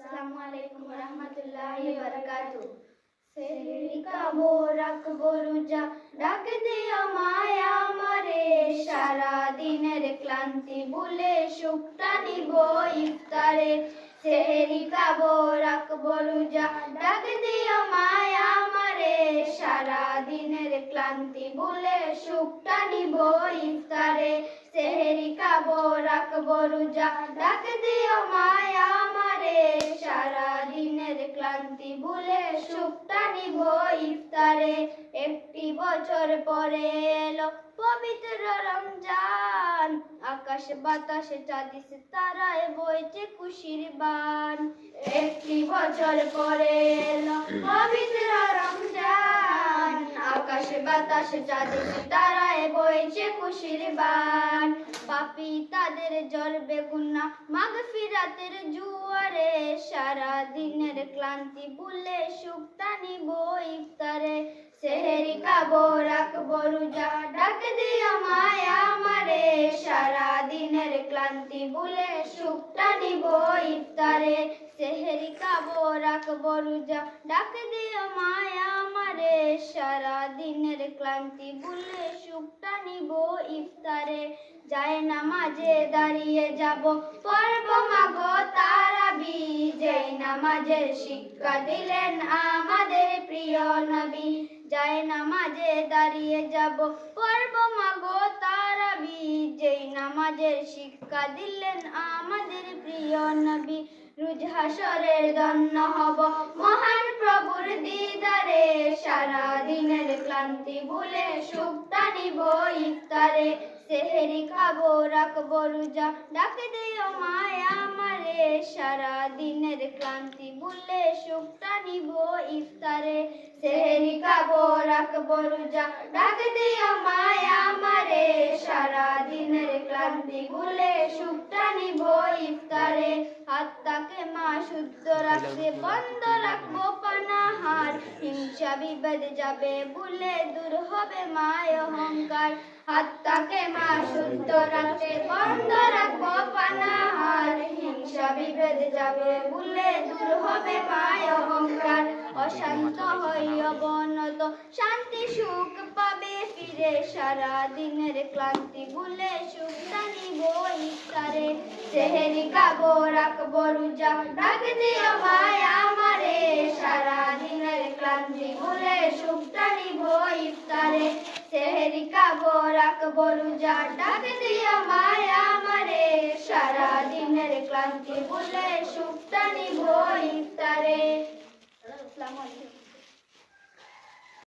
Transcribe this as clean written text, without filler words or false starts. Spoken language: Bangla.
अस्सलामु अलैकुम रहमतुल्लाहि व बरकातुहू। सेहरी खाबো রাখবো রোজা, ডাক দিও মায়া আমারে, সারা দিনের ক্লান্তি ভুলে সুখটা নিব ইফতারে। সেহরি খাবো রাখবো রোজা, ডাক দিও মায়া আমারে, সারা দিনের ক্লান্তি ভুলে সুখটা নিব ইফতারে। সেহরি খাবো রাখবো রোজা, ডাক দিও মায়া আমারে, সারা দিনের ক্লান্তি ভুলে সুখটা নিব ইফতারে। একটি বছর পরে এলো পবিত্র রমজান, আকাশ বাতাসে চাঁদ তারায় বইছে খুশির বান। একটি বছর পরে এলো পবিত্র রমজান, আকাশ বাতাসে চাঁদ তারায় বইছে খুশির বান। পাপী তাদের জ্বলবে গুনাহ মাগফিরাতের জুয়ারে, সারা দিনের ক্লান্তি ভুলে সুখটা নিব ইফতারে। সেহরি খাবো রাখবো রোজা, ডাক দিও মায়া আমারে, সারা দিনের ক্লান্তি ভুলে সুখটা নিব ইফতারে। সেহরি খাবো রাখবো রোজা, ডাক দিও মায়া আমারে, সারা দিনের ক্লান্তি ভুলে সুখটা নিব ইফতারে। যায় নামাজে দাঁড়িয়ে যাব পড়ব মাগো তারাবি, যেই নামাজের শিক্ষা দিলেন আমাদের প্রিয় নবী। যায় নামাজে দাঁড়িয়ে যাব পড়ব মাগো তারাবি, যেই নামাজের শিক্ষা দিলেন আমাদের প্রিয় নবী। রোজ হাসরের ধন্য হব মহান প্রভুর দিদারে, সারা দিনের ক্লান্তি ভুলে সুখটা নিব ইফতারে। সেহরি খাবো রাখবো রোজা, ডাক দিও মায়া আমারে, সারা দিনের ক্লান্তি ভুলে সুখটা নিব ইফতারে। সেহরি খাবো রাখবো রোজা, ডাক দিও মায়া আমারে, সারা দিনের ক্লান্তি ভুলে সুখটা নিব ইফতারে। আত্মাকে মা শুদ্ধ রাখতে বন্ধ রাখবো পানাহার, হিংসা বিভেদ যাবে ভুলে দূর হবে মায় অহংকার। আত্মাকে মা শুদ্ধ রাখতে বন্ধ রাখবো পানাহার, হিংসা বিভেদ যাবে ভুলে দূর হবে মায় অহংকার। অশান্ত হই অবনত শান্তি সুখ পাবে ফিরে, সারা দিনের ক্লান্তি ভুলে সুখটা নিব ইফতারে। সেহরি খাবো রাখবো রোজা, ডাক দিও মায়া আমারে, সারা দিনের ক্লান্তি ভুলে সুখটা নিব ইফতারে। সেহরি খাবো রাখবো রোজা, ডাক দিও মায়া আমারে, সারা দিনের ক্লান্তি ভুলে সুখটা নিব ইফতারে। আসসালামু আলাইকুম।